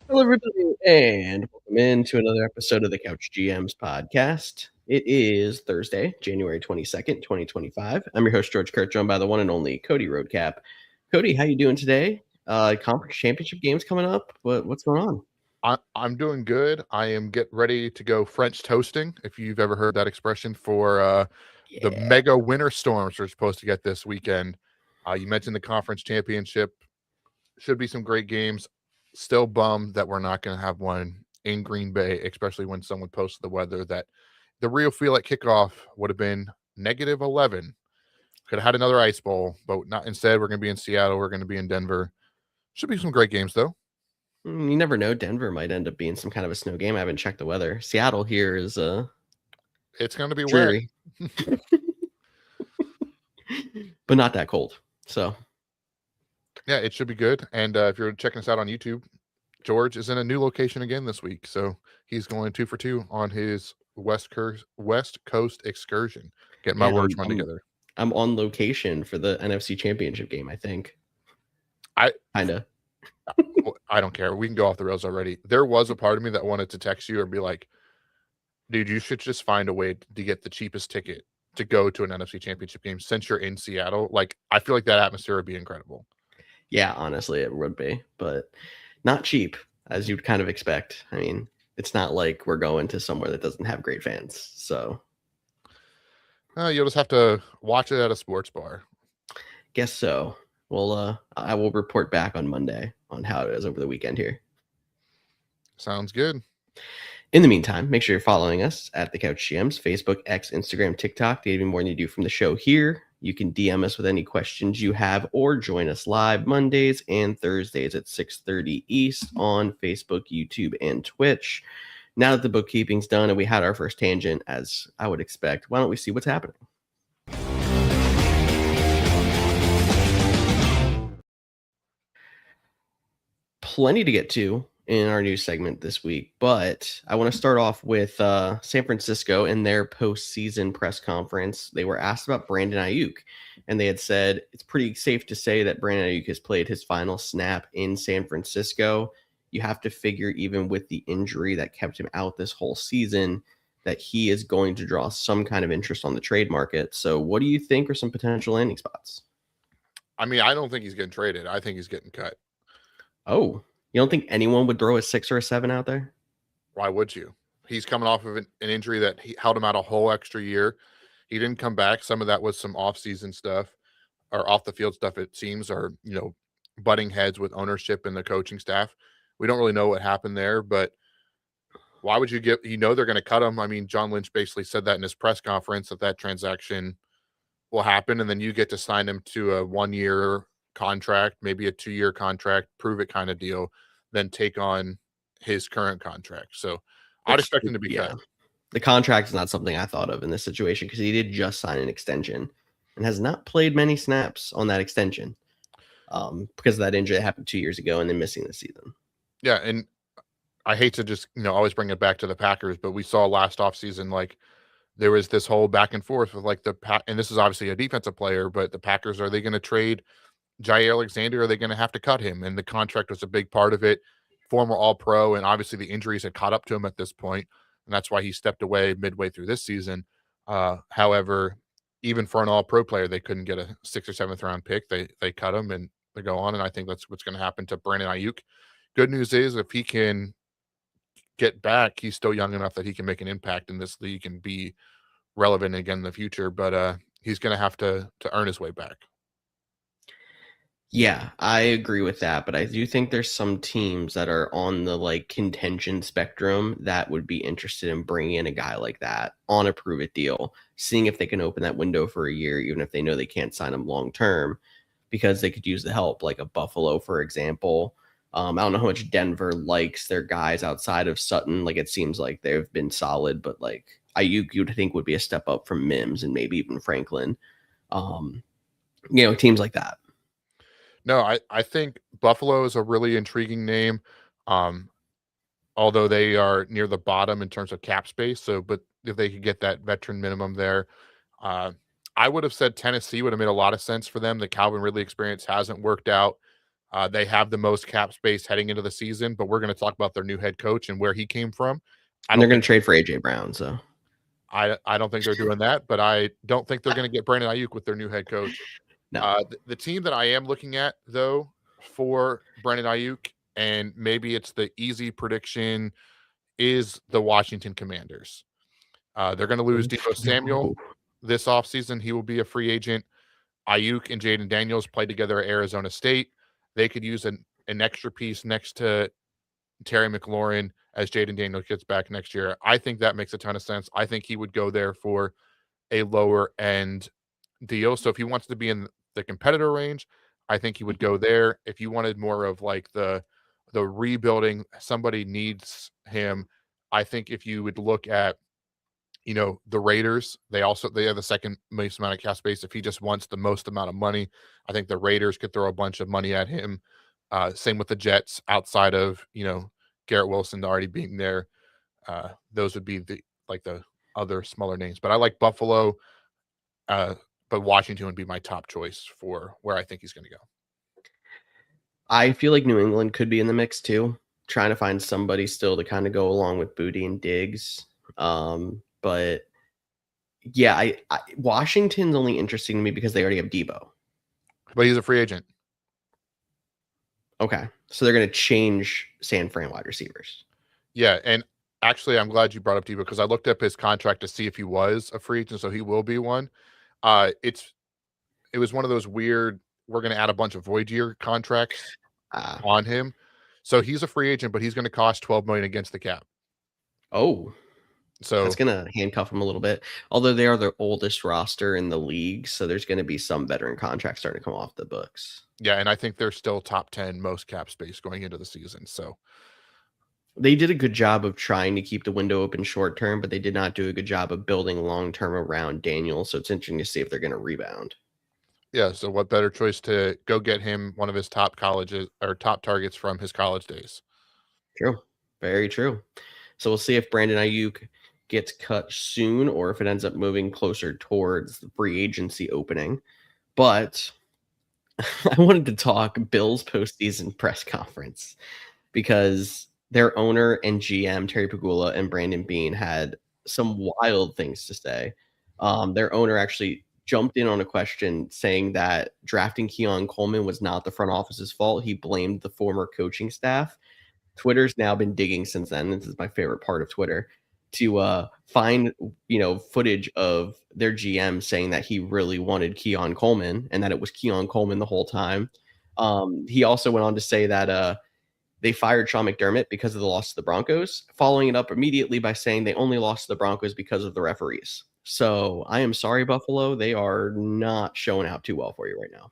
Hello, everybody, and welcome into another episode of the Couch GMs podcast. It is Thursday, January 22nd, 2025. I'm your host, George Kurt, joined by the one and only Cody Roadcap. Cody, how you doing today? Conference championship games coming up. What's going on? I'm doing good. I am getting ready to go French toasting. If you've ever heard that expression for the Yeah, mega winter storms we're supposed to get this weekend. You mentioned the conference championship. Should be some great games. Still bummed that we're not going to have one in Green Bay, especially when someone posted the weather that the real feel at kickoff would have been -11. Could have had another ice bowl, but not. Instead, we're going to be in Seattle. We're going to be in Denver. Should be some great games though. you never know. Denver might end up being some kind of a snow game. I haven't checked the weather. Seattle here is It's going to be wet. dreary, but not that cold. So Yeah, it should be good. And if you're checking us out on YouTube, George is in a new location again this week. So he's going 2 for 2 on his West Coast excursion. Getting my yeah, words run together. I'm on location for the NFC Championship game. I think. I Kinda. I don't care. We can go off the rails already. There was a part of me that wanted to text you and be like, dude, you should just find a way to get the cheapest ticket to go to an NFC Championship game since you're in Seattle. Like, I feel like that atmosphere would be incredible. Yeah, honestly, it would be, but not cheap, as you'd kind of expect. I mean, it's not like we're going to somewhere that doesn't have great fans. So, You'll just have to watch it at a sports bar. guess so. Well, I will report back on Monday on how it is over the weekend here. Sounds good. In the meantime, make sure you're following us at the Couch GMs, Facebook, X, Instagram, TikTok. To get even more than you do from the show here. You can DM us with any questions you have or join us live Mondays and Thursdays at 6:30 East on Facebook, YouTube, and Twitch. Now that the bookkeeping's done and we had our first tangent, as I would expect, why don't we see what's happening? Plenty to get to in our news segment this week, but I want to start off with San Francisco in their postseason press conference. They were asked about Brandon Ayuk, and they had said it's pretty safe to say that Brandon Ayuk has played his final snap in San Francisco. You have to figure, even with the injury that kept him out this whole season, that he is going to draw some kind of interest on the trade market. So, what do you think are some potential landing spots? I mean, I don't think he's getting traded. I think he's getting cut. Oh, you don't think anyone would throw a 6 or a 7 out there? Why would you? He's coming off of an injury that he held him out a whole extra year. He didn't come back. Some of that was some off-season stuff or off the field stuff, it seems, or butting heads with ownership and the coaching staff. We don't really know what happened there, but why would you get? They're going to cut him. I mean, John Lynch basically said that in his press conference that transaction will happen, and then you get to sign him to a 1-year contract, maybe a 2-year contract, prove it kind of deal, then take on his current contract. So I'd expect him to be cut. The contract is not something I thought of in this situation because he did just sign an extension and has not played many snaps on that extension because of that injury that happened 2 years ago and then missing the season. Yeah, and I hate to just always bring it back to the Packers, but we saw last offseason like there was this whole back and forth with like and this is obviously a defensive player, but the Packers, are they going to trade Jair Alexander? Are they going to have to cut him? And the contract was a big part of it. Former All-Pro, and obviously the injuries had caught up to him at this point, and that's why he stepped away midway through this season. However, even for an All-Pro player, they couldn't get a 6th or 7th round pick. They cut him and they go on, and I think that's what's going to happen to Brandon Ayuk. Good news is if he can get back, he's still young enough that he can make an impact in this league and be relevant again in the future. But he's going to have to earn his way back. Yeah, I agree with that, but I do think there's some teams that are on the contention spectrum that would be interested in bringing in a guy like that on a prove it deal, seeing if they can open that window for a year, even if they know they can't sign him long term, because they could use the help, like a Buffalo, for example. I don't know how much Denver likes their guys outside of Sutton. Like, it seems like they've been solid, but like Ayuk, you'd think would be a step up from Mims and maybe even Franklin. Teams like that. No, I think Buffalo is a really intriguing name. Although they are near the bottom in terms of cap space. So, but if they could get that veteran minimum there, I would have said Tennessee would have made a lot of sense for them. The Calvin Ridley experience hasn't worked out. They have the most cap space heading into the season, but we're going to talk about their new head coach and where he came from. I And they're don't going think to trade for AJ Brown. So I don't think they're doing that, but I don't think they're going to get Brandon Ayuk with their new head coach. no, The team that I am looking at though for Brandon Ayuk, and maybe it's the easy prediction, is the Washington Commanders. They're going to lose Debo Samuel no. this offseason. He will be a free agent. Ayuk and Jaden Daniels played together at Arizona State. They could use an extra piece next to Terry McLaurin as Jaden Daniels gets back next year. I think that makes a ton of sense. I think he would go there for a lower end deal. So if he wants to be in the competitor range, I think he would go there. If you wanted more of like the rebuilding, somebody needs him. I think if you would look at, the Raiders, they have the second most amount of cap space. If he just wants the most amount of money, I think the Raiders could throw a bunch of money at him. Same with the Jets outside of, Garrett Wilson already being there. Those would be the other smaller names, but I like Buffalo. Uh, but Washington would be my top choice for where I think he's going to go. I feel like New England could be in the mix too, trying to find somebody still to kind of go along with Booty and Diggs. But yeah, Washington's only interesting to me because they already have Debo. But he's a free agent. Okay, so they're going to change San Fran wide receivers. Yeah, and actually, I'm glad you brought up Debo because I looked up his contract to see if he was a free agent, so he will be one. It was one of those weird, we're going to add a bunch of void year contracts on him. So he's a free agent, but he's going to cost $12 million against the cap. Oh, So that's going to handcuff them a little bit. Although they are the oldest roster in the league, so there's going to be some veteran contracts starting to come off the books. yeah, and I think they're still top 10 most cap space going into the season. So they did a good job of trying to keep the window open short term, but they did not do a good job of building long term around Daniel. So it's interesting to see if they're going to rebound. yeah, so what better choice to go get him one of his top colleges or top targets from his college days? True. Very true. So we'll see if Brandon Ayuk gets cut soon or if it ends up moving closer towards the free agency opening. But I wanted to talk Bills postseason press conference because their owner and GM, Terry Pagula and Brandon Beane, had some wild things to say. Their owner actually jumped in on a question saying that drafting Keon Coleman was not the front office's fault. He blamed the former coaching staff. Twitter's now been digging since then. This is my favorite part of Twitter to find footage of their GM saying that he really wanted Keon Coleman and that it was Keon Coleman the whole time. He also went on to say that they fired Sean McDermott because of the loss to the Broncos, following it up immediately by saying they only lost to the Broncos because of the referees. So I am sorry, Buffalo. They are not showing out too well for you right now.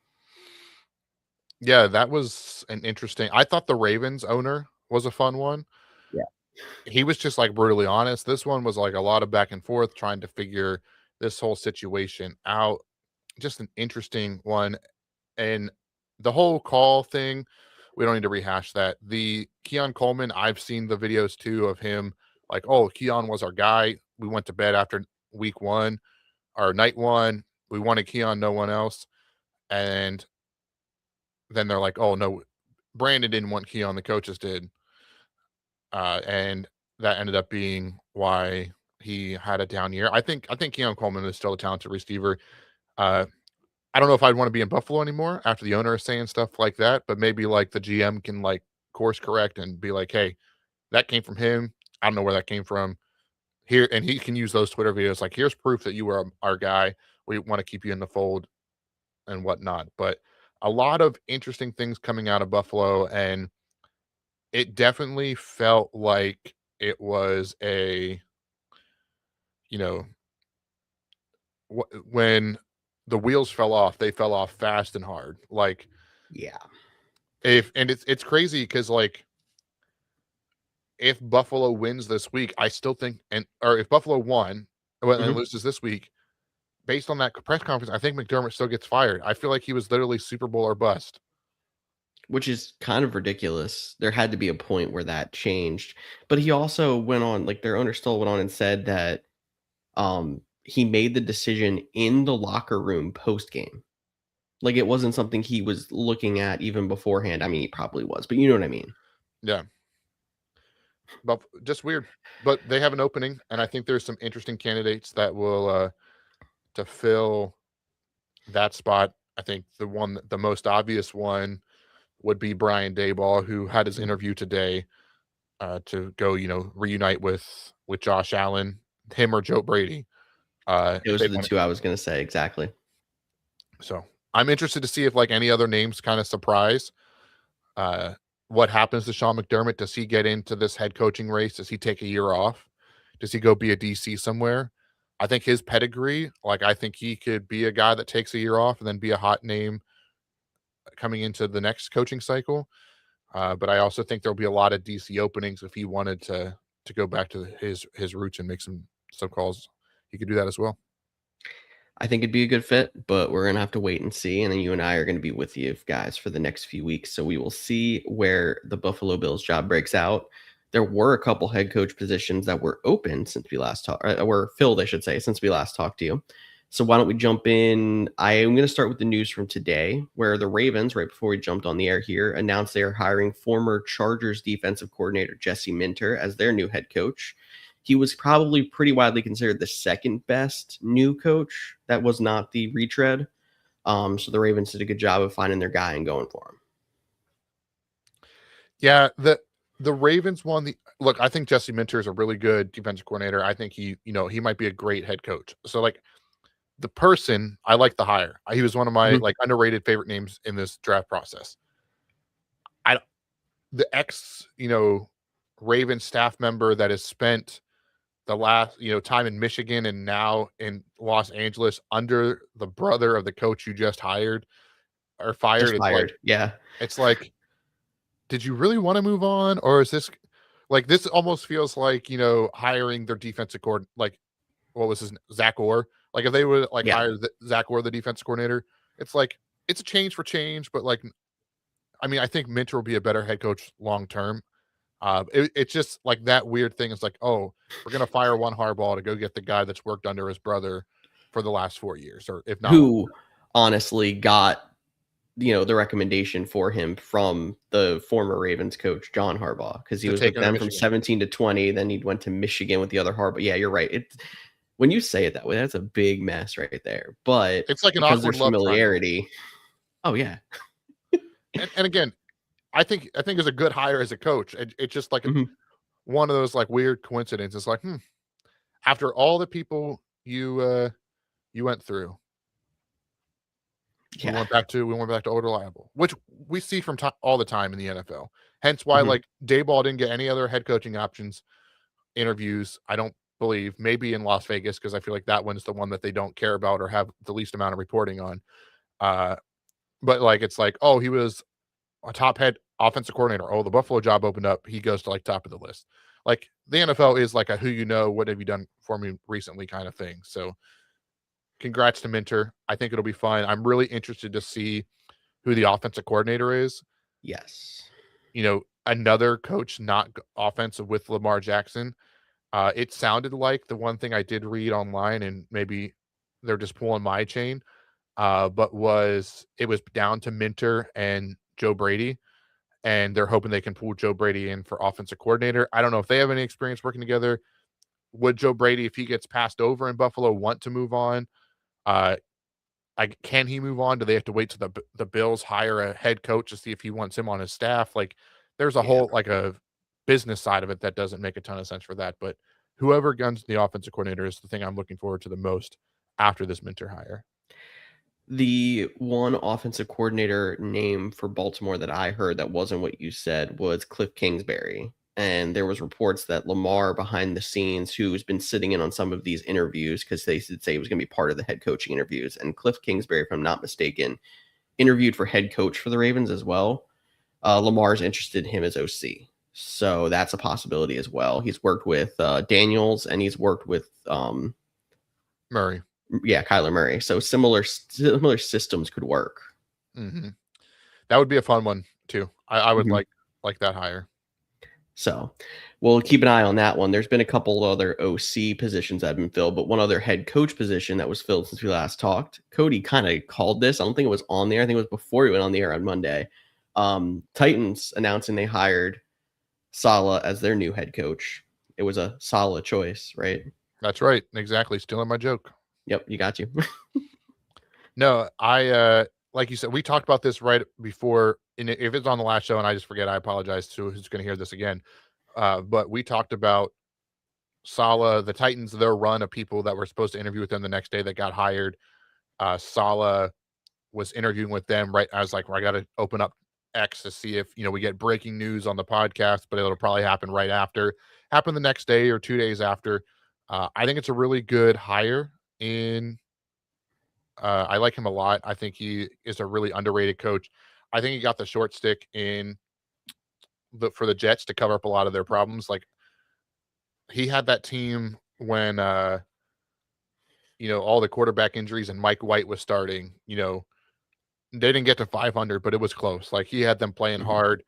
Yeah, that was an interesting. I thought the Ravens owner was a fun one. Yeah. He was just like brutally honest. This one was like a lot of back and forth trying to figure this whole situation out. Just an interesting one. And the whole call thing, we don't need to rehash that. The Keon Coleman, I've seen the videos too of him like, oh, Keon was our guy. We went to bed after week one or night one. We wanted Keon, no one else. And then they're like, oh, no, Brandon didn't want Keon, the coaches did. And that ended up being why he had a down year. I think Keon Coleman is still a talented receiver. Uh, I don't know if I'd want to be in Buffalo anymore after the owner is saying stuff like that, but maybe like the GM can like course correct and be like, hey, that came from him. I don't know where that came from here. And he can use those Twitter videos. Like, here's proof that you were our guy. We want to keep you in the fold and whatnot. But a lot of interesting things coming out of Buffalo. And it definitely felt like it was a, you know, when the wheels fell off, they fell off fast and hard. Like, Yeah. it's crazy because like if Buffalo wins this week, I still think or if Buffalo won and loses this week, based on that press conference, I think McDermott still gets fired. I feel like he was literally Super Bowl or bust. Which is kind of ridiculous. There had to be a point where that changed. But he also went on, like their owner still went on and said that he made the decision in the locker room post game. Like, it wasn't something he was looking at even beforehand. I mean, he probably was, but you know what I mean. Yeah. But just weird. But they have an opening, and I think there's some interesting candidates that will to fill that spot. I think the most obvious one would be Brian Daboll, who had his Mhm. interview today to go, reunite with Josh Allen, him or Joe Brady. If Those they are the want it. two I was gonna say, exactly. So I'm interested to see if like any other names kind of surprise. Uh, what happens to Sean McDermott? Does he get into this head coaching race? Does he take a year off? Does he go be a DC somewhere? I think his pedigree, like I think he could be a guy that takes a year off and then be a hot name coming into the next coaching cycle. But I also think there'll be a lot of DC openings if he wanted to go back to his roots and make some calls. He could do that as well. I think it'd be a good fit, but we're gonna have to wait and see. And then you and I are gonna be with you guys for the next few weeks, so we will see where the Buffalo Bills job breaks out. There were a couple head coach positions that were open since we last talked, or were filled, I should say, since we last talked to you. So why don't we jump in? I am going to start with the news from today, where the Ravens, right before we jumped on the air here, announced they are hiring former Chargers defensive coordinator Jesse Minter as their new head coach. He was probably pretty widely considered the second best new coach. That was not the retread. So the Ravens did a good job of finding their guy and going for him. Yeah, the Ravens won the look. I think Jesse Minter is a really good defensive coordinator. I think he might be a great head coach. So like the person, I like the hire. He was one of my Mhm. like underrated favorite names in this draft process. I the ex Raven staff member that has spent the last time in Michigan and now in Los Angeles under the brother of the coach you just hired or fired. Just fired. Yeah. It's like, did you really want to move on, or is this like this almost feels like hiring their defensive coordinator, like what was his Zach Orr? Like if they would like Yeah. hire Zach Orr, the defensive coordinator, it's like it's a change for change, but like I mean, I think Minter will be a better head coach long term. It's just like that weird thing. It's like, oh, we're gonna fire one Harbaugh to go get the guy that's worked under his brother for the last 4 years, or if not longer. Who honestly got the recommendation for him from the former Ravens coach, John Harbaugh, because he To was take with under them from Michigan. 17 to 20. Then he went to Michigan with the other Harbaugh. Yeah, you're right. It's when you say it that way, that's a big mess right there. But It's like an because awkward there's love triangle. familiarity, oh yeah. And again, I think is a good hire as a coach. It's just like Mhm. one of those like weird coincidences. Like, after all the people you went through, we Yeah. went back to old reliable, which we see from all the time in the NFL. Hence why Mhm. like Dayball didn't get any other head coaching options interviews. I don't believe maybe in Las Vegas because I feel like that one's the one that they don't care about or have the least amount of reporting on. Uh, but like it's like, oh, he was a top head offensive coordinator. Oh, the Buffalo job opened up. He goes to like top of the list. Like the NFL is like a who what have you done for me recently kind of thing. So congrats to Minter. I think it'll be fun. I'm really interested to see who the offensive coordinator is. Yes. Another coach not offensive with Lamar Jackson. It sounded like the one thing I did read online, and maybe they're just pulling my chain, but it was down to Minter and Joe Brady, and they're hoping they can pull Joe Brady in for offensive coordinator. I don't know if they have any experience working together. Would Joe Brady, if he gets passed over in Buffalo, want to move on? Uh, can he move on? Do they have to wait till the Bills hire a head coach to see if he wants him on his staff? Like, there's a Yeah. whole like a business side of it that doesn't make a ton of sense for that. But whoever guns the offensive coordinator is the thing I'm looking forward to the most after this Minter hire. The one offensive coordinator name for Baltimore that I heard that wasn't what you said was Cliff Kingsbury. And there was reports that Lamar behind the scenes, who's been sitting in on some of these interviews, because they did say he was going to be part of the head coaching interviews. And Cliff Kingsbury, if I'm not mistaken, interviewed for head coach for the Ravens as well. Lamar's interested in him as OC. So that's a possibility as well. He's worked with Daniels and he's worked with Murray. yeah, Kyler Murray. So similar systems could work. hmm That would be a fun one too. I would Mhm. like that hire. So we'll keep an eye on that one. There's been a couple other OC positions that have been filled, but one other head coach position that was filled since we last talked. Cody kind of called this. I don't think it was on there. I think it was before he went on the air on Monday. Titans announcing they hired Saleh as their new head coach. It was a Saleh choice, right? That's right. Exactly. Stealing my joke. Yep, you got you. No, like you said, we talked about this right before. And if it's on the last show and I just forget, I apologize to who's going to hear this again. But we talked about Saleh, the Titans, their run of people that were supposed to interview with them the next day that got hired. Saleh was interviewing with them right. I was like, well, I got to open up X to see if, we get breaking news on the podcast, but it'll probably happen right after. Happen the next day or 2 days after. I think it's a really good hire I like him a lot. I think he is a really underrated coach. I think he got the short stick for the Jets to cover up a lot of their problems. Like he had that team when all the quarterback injuries and Mike White was starting, they didn't get to 500, but it was close. Like he had them playing hard.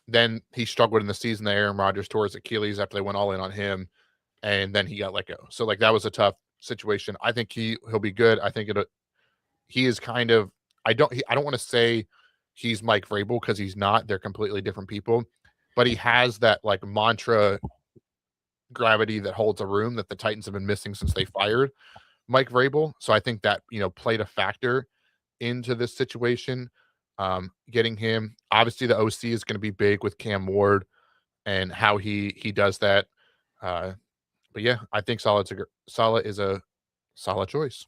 Then he struggled in the season that Aaron Rodgers tore his Achilles after they went all in on him, and then he got let go. So like that was a tough situation. I think he'll be good. I think he is kind of I don't want to say he's Mike Vrabel because he's not. They're completely different people, but he has that like mantra gravity that holds a room that the Titans have been missing since they fired Mike Vrabel. So I think that played a factor into this situation. Getting him, obviously the OC is going to be big with Cam Ward and how he does that. But yeah, I think Saleh is a solid choice.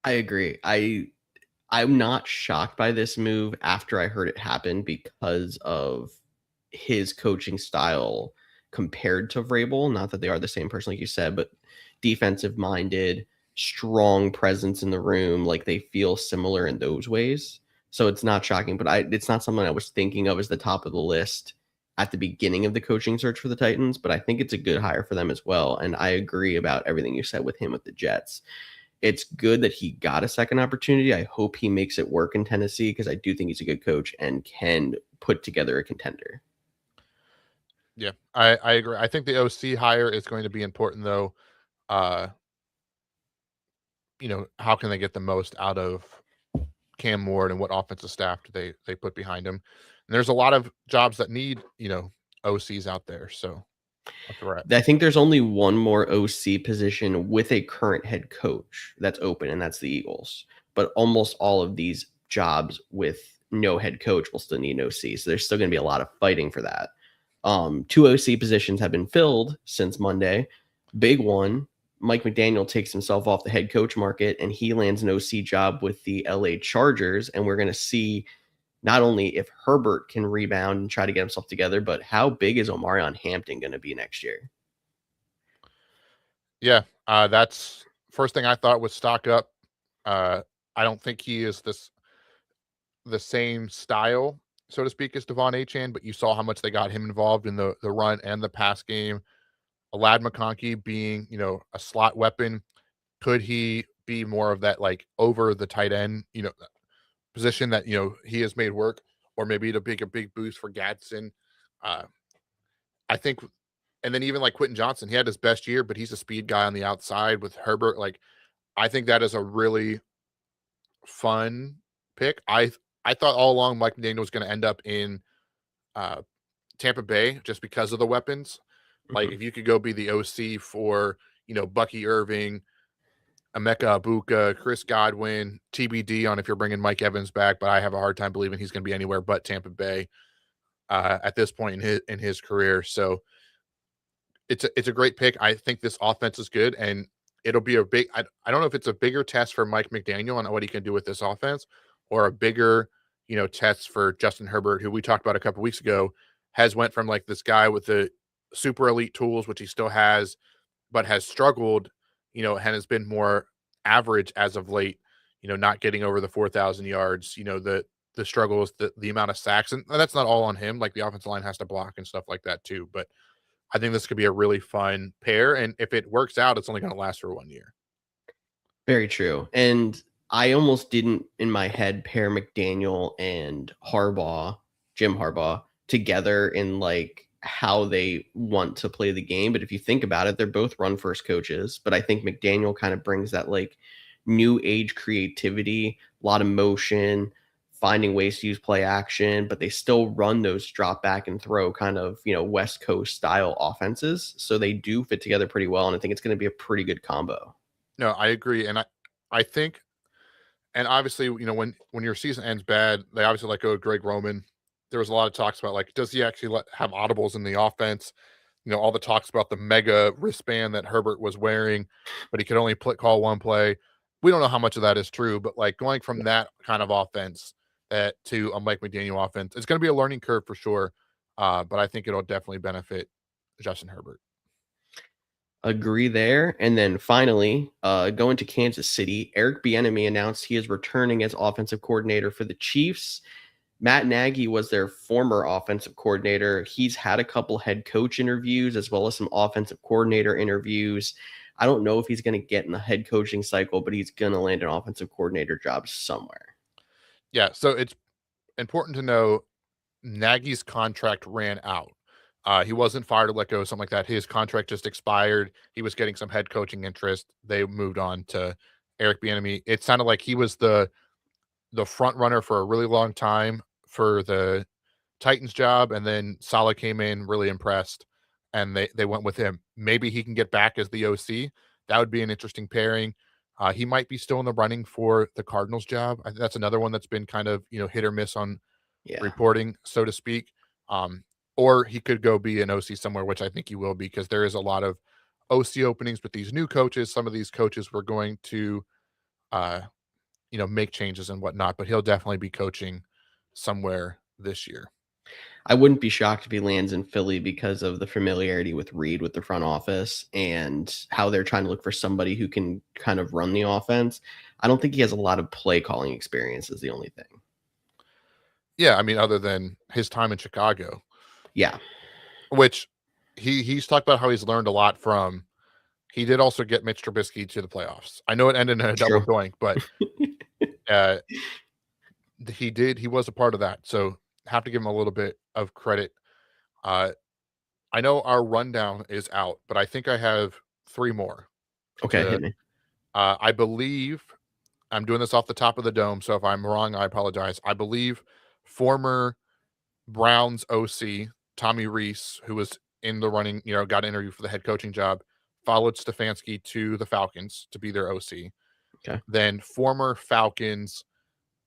I agree. I'm not shocked by this move after I heard it happen because of his coaching style compared to Vrabel. Not that they are the same person, like you said, but defensive minded, strong presence in the room. Like they feel similar in those ways. So it's not shocking, but it's not something I was thinking of as the top of the list at the beginning of the coaching search for the Titans, but I think it's a good hire for them as well. And I agree about everything you said with him with the Jets. It's good that he got a second opportunity. I hope he makes it work in Tennessee because I do think he's a good coach and can put together a contender. Yeah, I agree. I think the OC hire is going to be important though. How can they get the most out of Cam Ward and what offensive staff do they put behind him? And there's a lot of jobs that need, OCs out there. So that's where we're at. I think there's only one more OC position with a current head coach that's open, and that's the Eagles. But almost all of these jobs with no head coach will still need an OC. So there's still going to be a lot of fighting for that. 2 OC positions have been filled since Monday. Big one, Mike McDaniel takes himself off the head coach market and he lands an OC job with the LA Chargers. And we're going to see not only if Herbert can rebound and try to get himself together, but how big is Omarion Hampton going to be next year? Yeah, that's first thing I thought was stock up. I don't think he is the same style, so to speak, as Devon Achane, but you saw how much they got him involved in the run and the pass game. Alad McConkey being, a slot weapon. Could he be more of that like over the tight end, position that he has made work, or maybe to make a big boost for Gadsden? I think, and then even like Quentin Johnson, he had his best year, but he's a speed guy on the outside with Herbert. Like, I think that is a really fun pick. I thought all along Mike McDaniel was going to end up in Tampa Bay just because of the weapons. Like if you could go be the OC for, Bucky Irving, Emeka Abuka, Chris Godwin, TBD on if you're bringing Mike Evans back, but I have a hard time believing he's going to be anywhere but Tampa Bay at this point in his career. So it's a great pick. I think this offense is good, and it'll be a big. I don't know if it's a bigger test for Mike McDaniel on what he can do with this offense, or a bigger test for Justin Herbert, who we talked about a couple weeks ago, has went from like this guy with the super elite tools, which he still has, but has struggled, and has been more average as of late, not getting over the 4,000 yards, the struggles, the amount of sacks, and that's not all on him. Like the offensive line has to block and stuff like that too. But I think this could be a really fun pair. And if it works out, it's only going to last for 1 year. Very true. And I almost didn't in my head pair McDaniel and Jim Harbaugh, together in like how they want to play the game. But if you think about it, they're both run first coaches. But I think McDaniel kind of brings that like new age creativity, a lot of motion, finding ways to use play action, but they still run those drop back and throw kind of, West Coast style offenses. So they do fit together pretty well. And I think it's going to be a pretty good combo. No, I agree. And I think, and obviously, when your season ends bad, they obviously let go of Greg Roman. There was a lot of talks about like, does he actually have audibles in the offense? All the talks about the mega wristband that Herbert was wearing, but he could only call one play. We don't know how much of that is true, but like going from that kind of offense to a Mike McDaniel offense, it's going to be a learning curve for sure. But I think it'll definitely benefit Justin Herbert. Agree there. And then finally, going to Kansas City, Eric Bieniemy announced he is returning as offensive coordinator for the Chiefs. Matt Nagy was their former offensive coordinator. He's had a couple head coach interviews as well as some offensive coordinator interviews. I don't know if he's going to get in the head coaching cycle, but he's going to land an offensive coordinator job somewhere. Yeah, so it's important to know Nagy's contract ran out. He wasn't fired or let go, something like that. His contract just expired. He was getting some head coaching interest. They moved on to Eric Bieniemy. It sounded like he was the front runner for a really long time for the Titans job, and then Saleh came in, really impressed, and they went with him. Maybe he can get back as the OC. That would be an interesting pairing. He might be still in the running for the Cardinals job. I think that's another one that's been kind of hit or miss on reporting, so to speak. Or he could go be an OC somewhere, which I think he will be, because there is a lot of OC openings with these new coaches. Some of these coaches were going to make changes and whatnot, but he'll definitely be coaching somewhere this year. I wouldn't be shocked if he lands in Philly because of the familiarity with Reed with the front office and how they're trying to look for somebody who can kind of run the offense. I don't think he has a lot of play calling experience is the only thing. Yeah, I mean, other than his time in Chicago. Yeah. Which he's talked about how he's learned a lot from. He did also get Mitch Trubisky to the playoffs. I know it ended in a double doink, but he was a part of that. So have to give him a little bit of credit. I know our rundown is out, but I think I have 3 more. Okay, hit me. I believe I'm doing this off the top of the dome, so if I'm wrong, I apologize. I believe former Browns OC Tommy Rees, who was in the running, got interviewed for the head coaching job, followed Stefanski to the Falcons to be their OC. Okay. Then former Falcons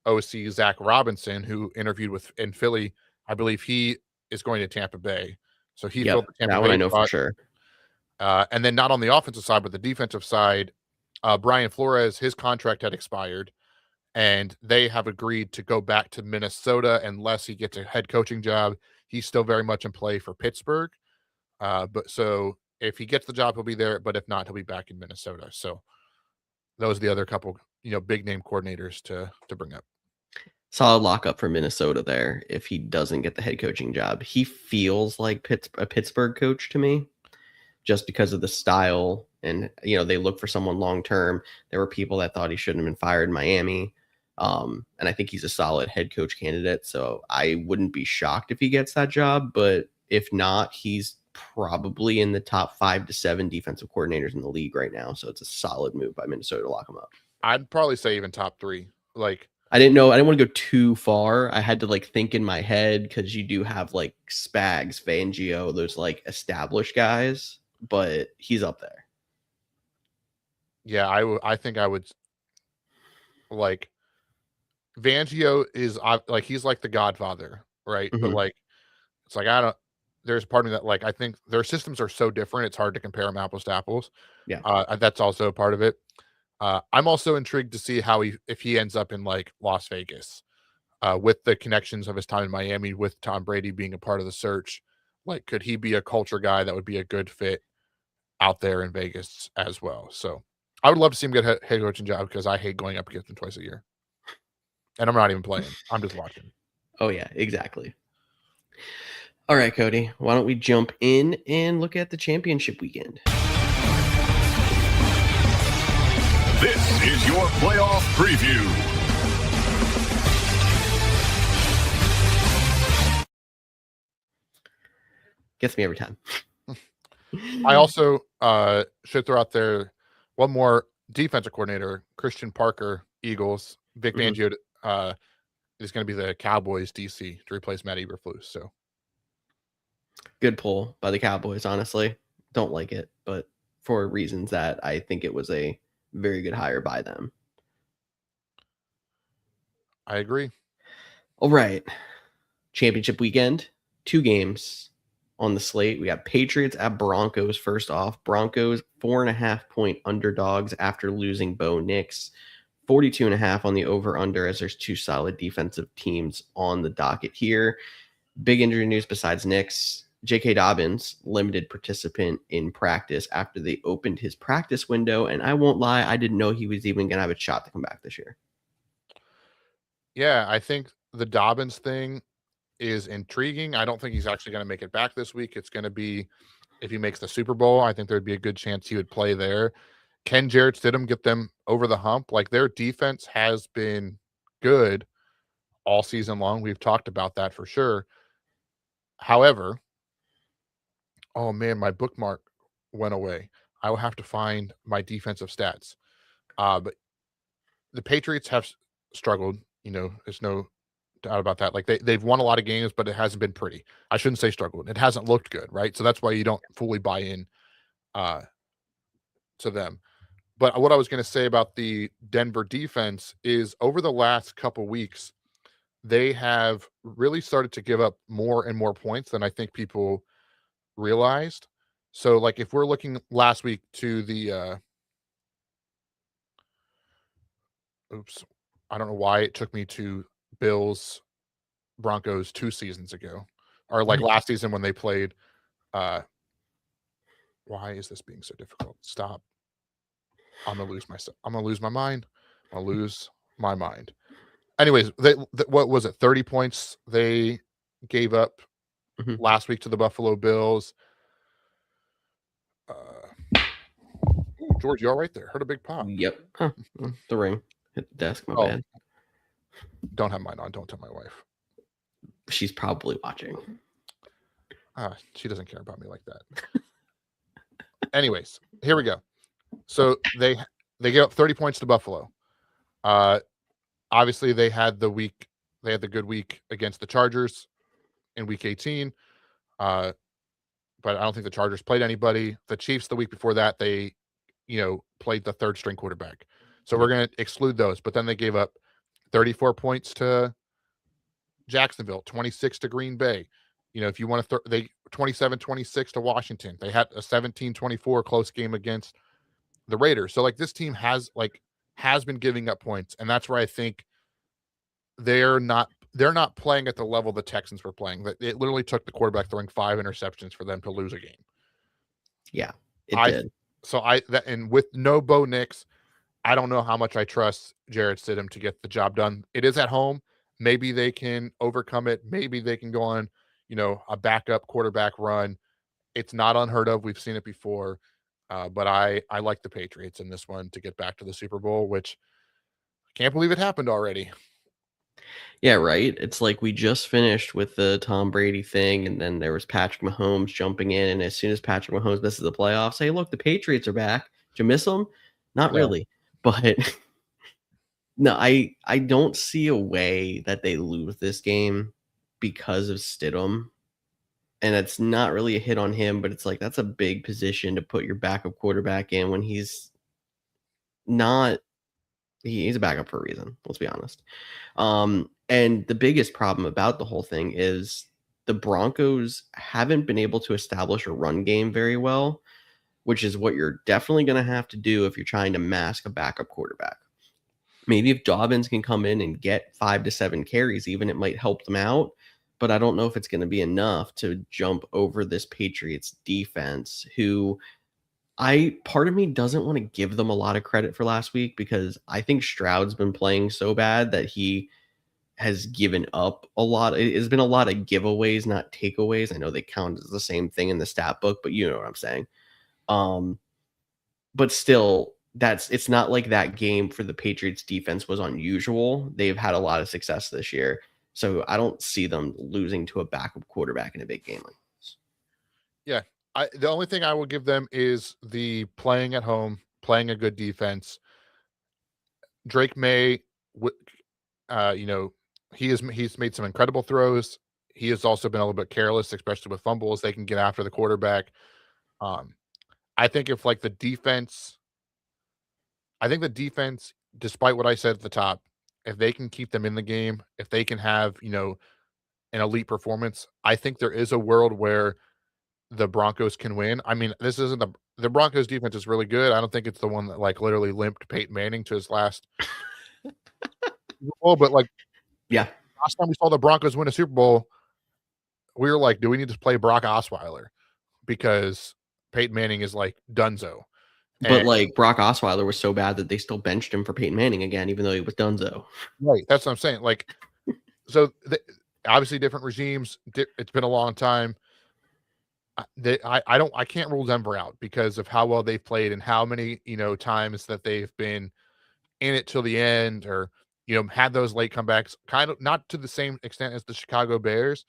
OC Zach Robinson, who interviewed in Philly, I believe he is going to Tampa Bay. So he filled the Tampa Bay one I know spot. for sure. And then not on the offensive side, but the defensive side, Brian Flores, his contract had expired, and they have agreed to go back to Minnesota unless he gets a head coaching job. He's still very much in play for Pittsburgh. But so if he gets the job, he'll be there. But if not, he'll be back in Minnesota. So those are the other couple, big name coordinators to bring up. Solid lockup for Minnesota there if he doesn't get the head coaching job. He feels like a Pittsburgh coach to me just because of the style. And, they look for someone long-term. There were people that thought he shouldn't have been fired in Miami. And I think he's a solid head coach candidate. So I wouldn't be shocked if he gets that job. But if not, he's probably in the top 5 to 7 defensive coordinators in the league right now. So it's a solid move by Minnesota to lock him up. I'd probably say even top 3. I didn't want to go too far. I had to think in my head because you do have Spags, Fangio, those established guys, but he's up there. Yeah, I think I would Fangio is he's like the Godfather, right? Mm-hmm. But it's there's part of me that I think their systems are so different, it's hard to compare them apples to apples. Yeah. That's also a part of it. I'm also intrigued to see if he ends up in Las Vegas, with the connections of his time in Miami, with Tom Brady being a part of the search. Could he be a culture guy that would be a good fit out there in Vegas as well? So I would love to see him get a head coaching job because I hate going up against him twice a year. And I'm not even playing. I'm just watching. Oh, yeah, exactly. All right, Cody, why don't we jump in and look at the championship weekend? This is your playoff preview. Gets me every time. I also should throw out there one more defensive coordinator, Christian Parker, Eagles. Vic Fangio is going to be the Cowboys DC to replace Matt Eberflus. So good pull by the Cowboys. Honestly, don't like it, but for reasons that I think it was a very good hire by them. I agree. All right, championship weekend, 2 games on the slate. We got Patriots at Broncos. First off, Broncos 4.5-point underdogs after losing Bo Nix. 42.5 on the over-under, as there's 2 solid defensive teams on the docket here. Big injury news besides Nix. J.K. Dobbins, limited participant in practice after they opened his practice window. And I won't lie, I didn't know he was even going to have a shot to come back this year. Yeah, I think the Dobbins thing is intriguing. I don't think he's actually going to make it back this week. It's going to be, if he makes the Super Bowl, I think there'd be a good chance he would play there. Can Jarrett Stidham get them over the hump? Like, their defense has been good all season long. We've talked about that for sure. However, oh man, my bookmark went away. I will have to find my defensive stats. But the Patriots have struggled. There's no doubt about that. Like, they've won a lot of games, but it hasn't been pretty. I shouldn't say struggled. It hasn't looked good, right? So that's why you don't fully buy in to them. But what I was going to say about the Denver defense is, over the last couple weeks, they have really started to give up more and more points than I think people realized. So, like, if we're looking last week to the I don't know why it took me to Bills Broncos 2 seasons ago, or like last season when they played. Why is this being so difficult? Stop. I'm gonna lose myself. I'm gonna lose my mind. I'll lose my mind. Anyways, what was it? 30 points they gave up last week to the Buffalo Bills. George, you all right there? Heard a big pop. Yep. Huh. The ring hit the desk. My bad. Don't have mine on. Don't tell my wife. She's probably watching. She doesn't care about me like that. Anyways, here we go. So they gave up 30 points to Buffalo. Obviously they had the good week against the Chargers in week 18. But I don't think the Chargers played anybody. The Chiefs the week before that, they played the 3rd string quarterback. So we're going to exclude those. But then they gave up 34 points to Jacksonville, 26 to Green Bay. If you want to, they 27-26 to Washington. They had a 17-24 close game against the Raiders. So, like, this team has been giving up points, and that's where I think they're not playing at the level the Texans were playing. That it literally took the quarterback throwing 5 interceptions for them to lose a game. Yeah, it did. So and with no Bo Nix, I don't know how much I trust Jarrett Stidham to get the job done. It is at home. Maybe they can overcome it. Maybe they can go on, a backup quarterback run. It's not unheard of. We've seen it before. But I like the Patriots in this one to get back to the Super Bowl, which I can't believe it happened already. Yeah, right. It's like we just finished with the Tom Brady thing, and then there was Patrick Mahomes jumping in, and as soon as Patrick Mahomes misses the playoffs, hey, look, the Patriots are back. Did you miss them? Not really. But no, I don't see a way that they lose this game because of Stidham. And it's not really a hit on him, but it's like that's a big position to put your backup quarterback in when he's not. He's a backup for a reason. Let's be honest. And the biggest problem about the whole thing is the Broncos haven't been able to establish a run game very well, which is what you're definitely going to have to do if you're trying to mask a backup quarterback. Maybe if Dobbins can come in and get 5 to 7 carries, even, it might help them out. But I don't know if it's going to be enough to jump over this Patriots defense, who part of me doesn't want to give them a lot of credit for last week, because I think Stroud's been playing so bad that he has given up a lot. It's been a lot of giveaways, not takeaways. I know they count as the same thing in the stat book, but you know what I'm saying. But still, it's not like that game for the Patriots defense was unusual. They've had a lot of success this year. So I don't see them losing to a backup quarterback in a big game like this. Yeah. The only thing I will give them is the playing at home, playing a good defense. Drake May, you know, he's made some incredible throws. He has also been a little bit careless, especially with fumbles. They can get after the quarterback. Um, I think if like the defense, I think the defense, despite what I said at the top, if they can keep them in the game, if they can have, an elite performance, I think there is a world where the Broncos can win. I mean, this isn't the Broncos defense is really good. I don't think it's the one that like literally limped Peyton Manning to his last Super Bowl, but like Yeah, last time we saw the Broncos win a Super Bowl, we were like, do we need to play Brock Osweiler? Because Peyton Manning is like dunzo. but And like Brock Osweiler was so bad that they still benched him for Peyton Manning again, even though he was Dunzo. right, that's what I'm saying. Like, so obviously different regimes. It's been a long time. I can't rule Denver out because of how well they've played and how many times that they've been in it till the end, or had those late comebacks. Kind of not to the same extent as the Chicago Bears,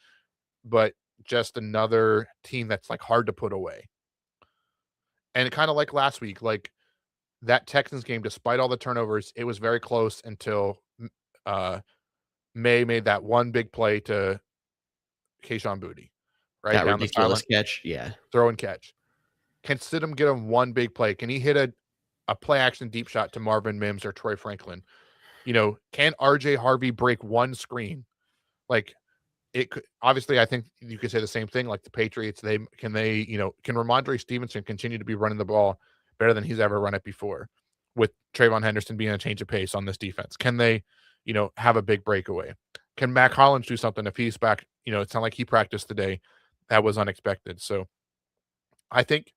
but just another team that's like hard to put away. And kind of like last week, like that Texans game, despite all the turnovers, it was very close until uh, May made that one big play to Kayshon Boutte, right That down the sideline, ridiculous catch. Yeah. throw and catch. Can Stidham get him one big play? Can he hit a play action deep shot to Marvin Mims or Troy Franklin? Can RJ Harvey break one screen? Like it could, obviously I think you could say the same thing. Like the Patriots, can Ramondre Stevenson continue to be running the ball better than he's ever run it before, with Trayvon Henderson being a change of pace on this defense? Can they, have a big breakaway? Can Mac Hollins do something if he's back? It's not like he practiced today. That was unexpected. So I think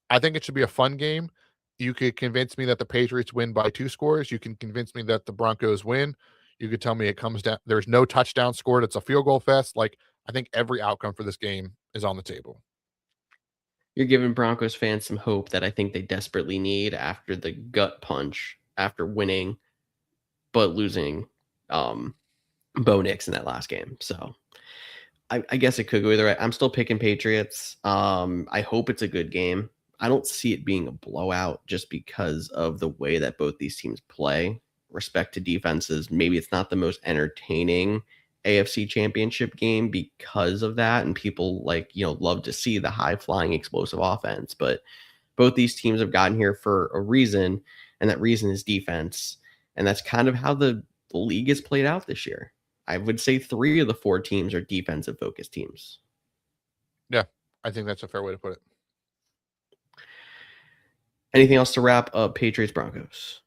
it should be a fun game. You could convince me that the Patriots win by 2 scores. You can convince me that the Broncos win. You could tell me it comes down, there's no touchdown scored. It's a field goal fest. Like, I think every outcome for this game is on the table. You're giving Broncos fans some hope that I think they desperately need after the gut punch after winning, but losing Bo Nix in that last game. So I guess it could go either way. I'm still picking Patriots. I hope it's a good game. I don't see it being a blowout just because of the way that both these teams play. Respect to defenses. Maybe it's not the most entertaining AFC championship game because of that. And people love to see the high flying explosive offense, but both these teams have gotten here for a reason. And that reason is defense. And that's kind of how the league is played out this year. I would say 3 of the 4 teams are defensive focused teams. Yeah, I think that's a fair way to put it. Anything else to wrap up Patriots Broncos?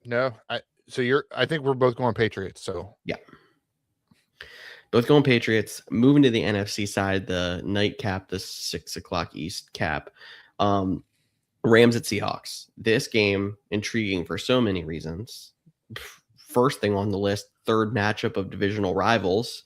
No, I think we're both going Patriots. So yeah, both going Patriots. Moving to the NFC side, the nightcap, the 6:00 East cap. Rams at Seahawks. This game intriguing for so many reasons. First thing on the list, third matchup of divisional rivals.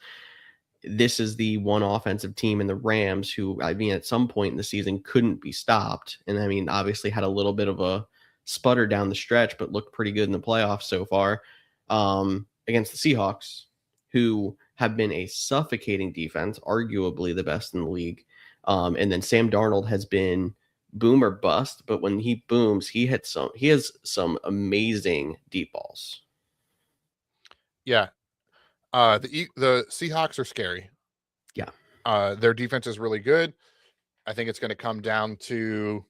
This is the one offensive team in the Rams who, at some point in the season couldn't be stopped. And obviously had a little bit of a sputter down the stretch, but looked pretty good in the playoffs so far, against the Seahawks, who have been a suffocating defense, arguably the best in the league. And then Sam Darnold has been boom or bust, but when he booms, he has some amazing deep balls. Yeah. The Seahawks are scary. Yeah. Their defense is really good. I think it's going to come down to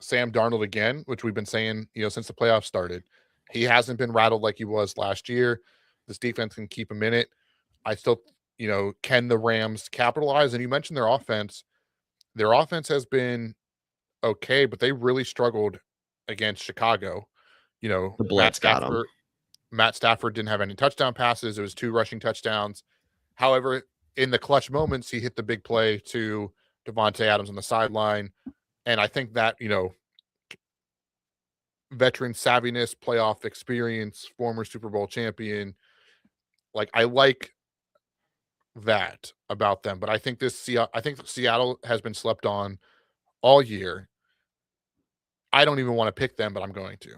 Sam Darnold again, which we've been saying, since the playoffs started. He hasn't been rattled like he was last year. This defense can keep him in it. I still, can the Rams capitalize? And you mentioned their offense. Their offense has been okay, but they really struggled against Chicago. The blitz got him. Matt Stafford didn't have any touchdown passes. It was 2 rushing touchdowns. However, in the clutch moments, he hit the big play to Devontae Adams on the sideline. And I think that, veteran savviness, playoff experience, former Super Bowl champion, like I like that about them. But I think Seattle has been slept on all year. I don't even want to pick them, but I'm going to.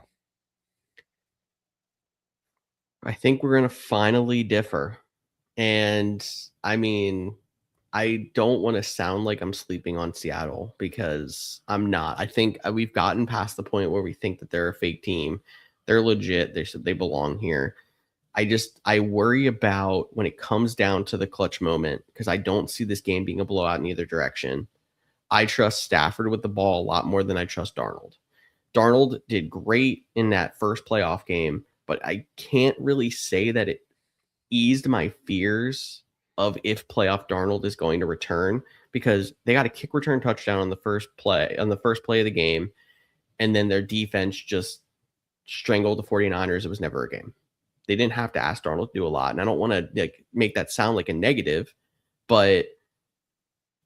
I think we're going to finally differ. And I don't want to sound like I'm sleeping on Seattle because I'm not. I think we've gotten past the point where we think that they're a fake team. They're legit. They said they belong here. I worry about when it comes down to the clutch moment because I don't see this game being a blowout in either direction. I trust Stafford with the ball a lot more than I trust Darnold. Darnold did great in that first playoff game, but I can't really say that it eased my fears of if playoff Darnold is going to return because they got a kick return touchdown on the first play of the game, and then their defense just strangled the 49ers. It was never a game. They didn't have to ask Darnold to do a lot, and I don't want to make that sound like a negative, but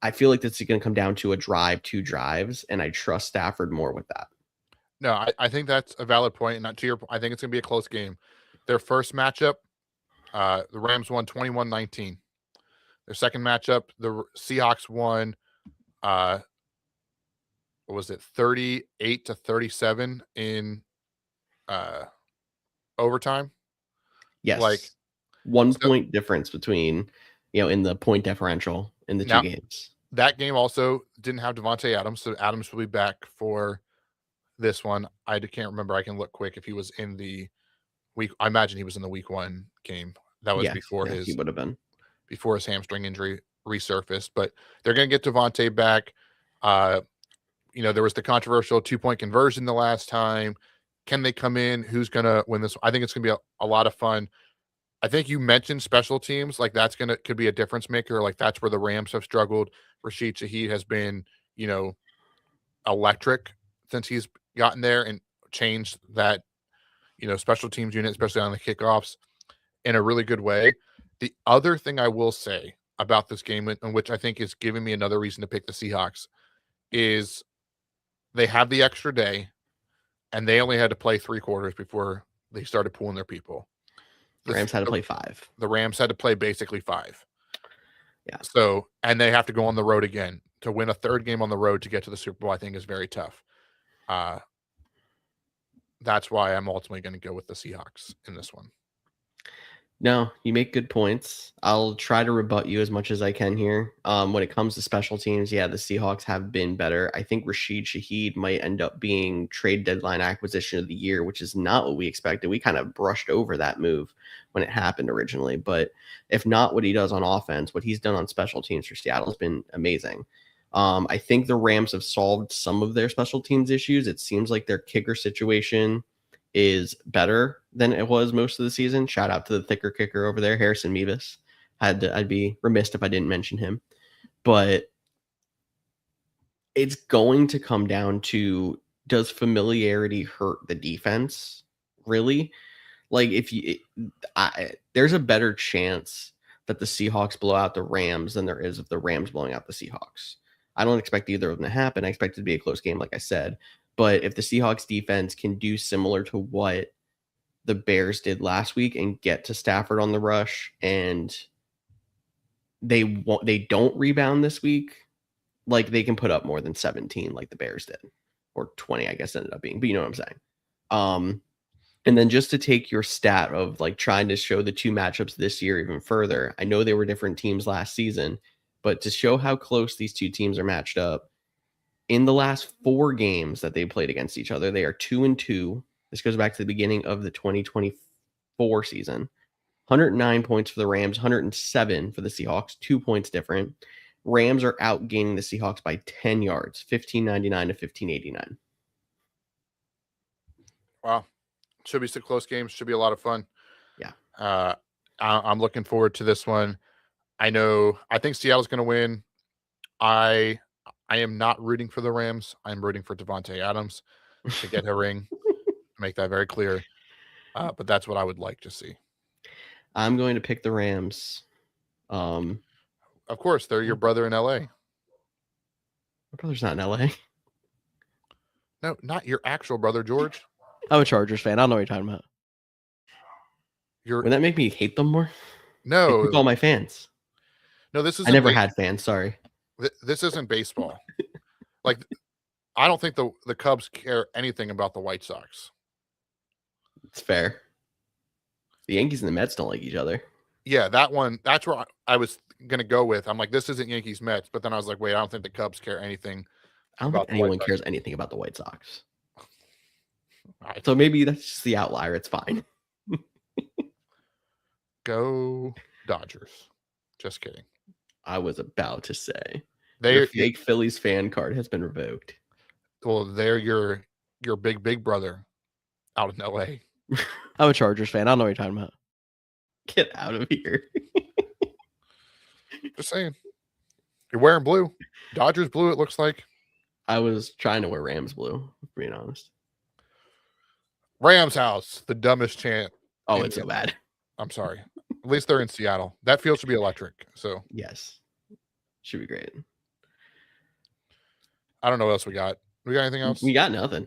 I feel like this is going to come down to a drive, 2 drives, and I trust Stafford more with that. No, I think that's a valid point. And not to your point, I think it's going to be a close game. Their first matchup, the Rams won 21-19. Their second matchup, the Seahawks won, what was it, 38-37 in overtime? Yes. Like 1 point difference between, in the point differential in the 2 games. That game also didn't have Devontae Adams, so Adams will be back for this one. I can't remember. I can look quick if he was in the week. I imagine he was in the week 1 game. That was before he would have been before his hamstring injury resurfaced. But they're going to get Devontae back. There was the controversial 2-point conversion the last time. Can they come in? Who's going to win this? I think it's going to be a lot of fun. I think you mentioned special teams, like could be a difference maker. Like that's where the Rams have struggled. Rashid Shaheed has been, electric since he's gotten there and changed that, special teams unit, especially on the kickoffs, in a really good way. The other thing I will say about this game, in which I think is giving me another reason to pick the Seahawks, is they have the extra day, and they only had to play 3 quarters before they started pulling their people. The Rams had to play 5. The Rams had to play basically 5. Yeah. So, and they have to go on the road again. To win a 3rd game on the road to get to the Super Bowl, I think is very tough. That's why I'm ultimately going to go with the Seahawks in this one. No, you make good points. I'll try to rebut you as much as I can here. When it comes to special teams, the Seahawks have been better. I think Rashid Shaheed might end up being trade deadline acquisition of the year, which is not what we expected. We kind of brushed over that move when it happened originally. But if not what he does on offense, what he's done on special teams for Seattle has been amazing. I think the Rams have solved some of their special teams issues. It seems like their kicker situation is better than it was most of the season. Shout out to the thicker kicker over there, Harrison Mevis. I'd be remiss if I didn't mention him. But it's going to come down to, does familiarity hurt the defense? Really? Like there's a better chance that the Seahawks blow out the Rams than there is of the Rams blowing out the Seahawks. I don't expect either of them to happen. I expect it to be a close game, like I said. But if the Seahawks defense can do similar to what the Bears did last week and get to Stafford on the rush, and they don't rebound this week, like they can put up more than 17 like the Bears did, or 20, I guess ended up being. But you know what I'm saying. And then just to take your stat of like trying to show the 2 matchups this year even further, I know they were different teams last season, but to show how close these 2 teams are matched up, in the last 4 games that they played against each other, they are 2-2. This goes back to the beginning of the 2024 season. 109 points for the Rams, 107 for the Seahawks, 2 points different. Rams are outgaining the Seahawks by 10 yards, 1599 to 1589. Wow. Should be some close games. Should be a lot of fun. Yeah. I'm looking forward to this one. I think Seattle's going to win. I am not rooting for the Rams. I'm rooting for Devontae Adams to get a ring. Make that very clear. But that's what I would like to see. I'm going to pick the Rams. Of course, they're your brother in LA. My brother's not in LA. No, not your actual brother, George. I'm a Chargers fan. I don't know what you're talking about. Would that make me hate them more? No. I pick all my fans. No, this is. I never had fans. Sorry. This isn't baseball. Like, I don't think the Cubs care anything about the White Sox. It's fair. The Yankees and the Mets don't like each other. Yeah, that one. That's where I was going to go with. I'm like, this isn't Yankees Mets. But then I was like, wait, I don't think the Cubs care anything. I don't about think the White anyone Sox. cares anything about the White Sox. Right. So maybe that's just the outlier. It's fine. Go Dodgers. Just kidding. I was about to say Your your fake Phillies fan card has been revoked. Well, they're your big brother out in LA. I'm a Chargers fan. I don't know what you're talking about. Get out of here. Just saying. You're wearing blue. Dodgers blue, it looks like. I was trying to wear Rams blue, being honest. Rams house, the dumbest chant. Oh, it's so bad. I'm sorry. At least they're in Seattle. That field should be electric. So Yes. Should be great. I don't know what else we got. We got anything else? We got nothing.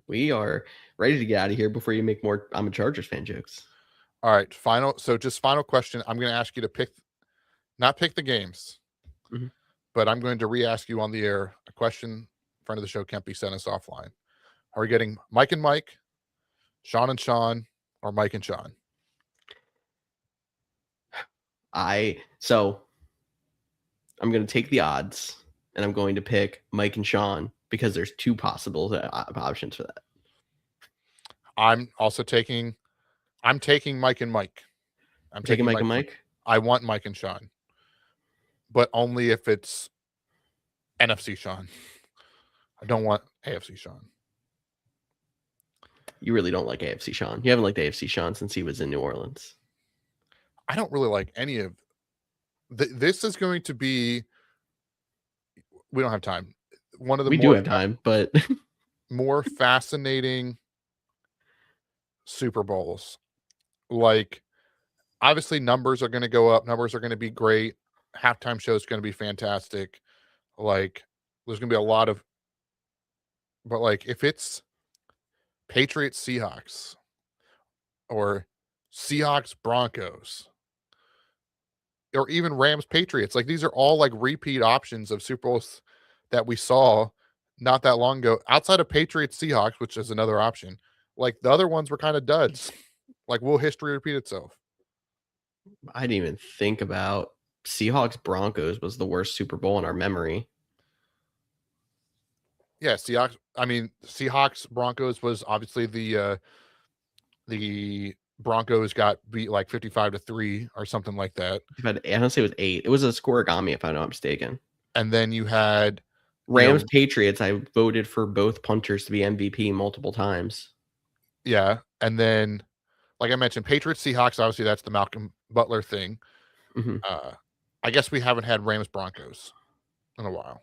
We are ready to get out of here before you make more I'm a Chargers fan jokes. All right. Final question. I'm going to ask you to not pick the games, but I'm going to re-ask you on the air a question. Friend of the show, Kempy, sent us offline. Are we getting Mike and Mike, Sean and Sean, or Mike and Sean? So I'm going to take the odds and I'm going to pick Mike and Sean because there's two possible options for that. I'm taking Mike and Mike. I'm taking Mike and Mike. I want Mike and Sean, but only if it's NFC Sean. I don't want AFC Sean. You really don't like AFC Sean. You haven't liked AFC Sean since he was in New Orleans. I don't really like any of this. Is going to be. We don't have time. One of the we do have time, but more fascinating Super Bowls. Like, obviously, numbers are going to go up. Numbers are going to be great. Halftime show is going to be fantastic. Like, there's going to be a lot of. But like, if it's Patriots Seahawks or Seahawks Broncos or even Rams Patriots, like these are all like repeat options of Super Bowls that we saw not that long ago outside of Patriots Seahawks, which is another option. Like the other ones were kind of duds. Like, will history repeat itself? I didn't even think about Seahawks Broncos was the worst Super Bowl in our memory. Yeah, Seahawks Broncos was obviously the Broncos got beat like 55-3 or something like that. I don't say it was 8. It was a scoregami, if I'm not mistaken. And then you had Rams Patriots. I voted for both punters to be MVP multiple times. Yeah, and then like I mentioned, Patriots Seahawks. Obviously, that's the Malcolm Butler thing. I guess we haven't had Rams Broncos in a while.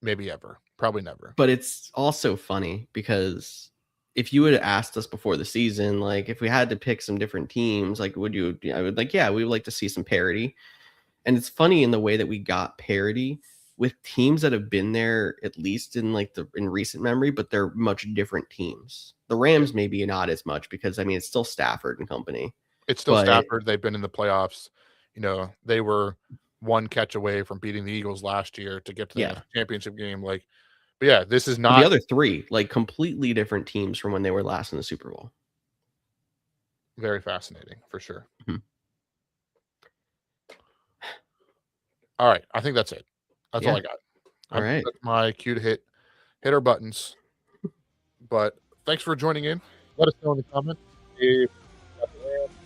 Maybe ever. Probably never. But it's also funny because if you had asked us before the season, like if we had to pick some different teams, like I would like, yeah, we would like to see some parity. And it's funny in the way that we got parity with teams that have been there at least in recent memory, but they're much different teams. The Rams maybe not as much because it's still Stafford and company. It's still Stafford. They've been in the playoffs. They were one catch away from beating the Eagles last year to get to the championship game. Like, but yeah, this is not the other three, like completely different teams from when they were last in the Super Bowl. Very fascinating for sure. All right. I think that's it. That's all I got. All right. That's my cue to hit our buttons. But thanks for joining in. Let us know in the comments if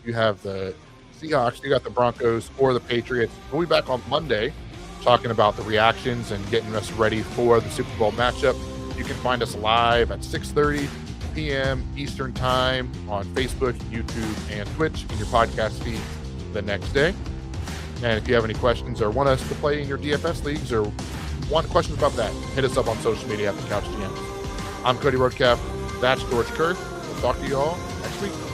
you have the Seahawks, you got the Broncos, or the Patriots. We'll be back on Monday talking about the reactions and getting us ready for the Super Bowl matchup. You can find us live at 6:30 p.m. Eastern Time on Facebook, YouTube, and Twitch in your podcast feed the next day. And if you have any questions or want us to play in your DFS leagues or want questions about that, hit us up on social media at the Couch GM. I'm Cody Roadcap. That's George Kerr. We'll talk to you all next week.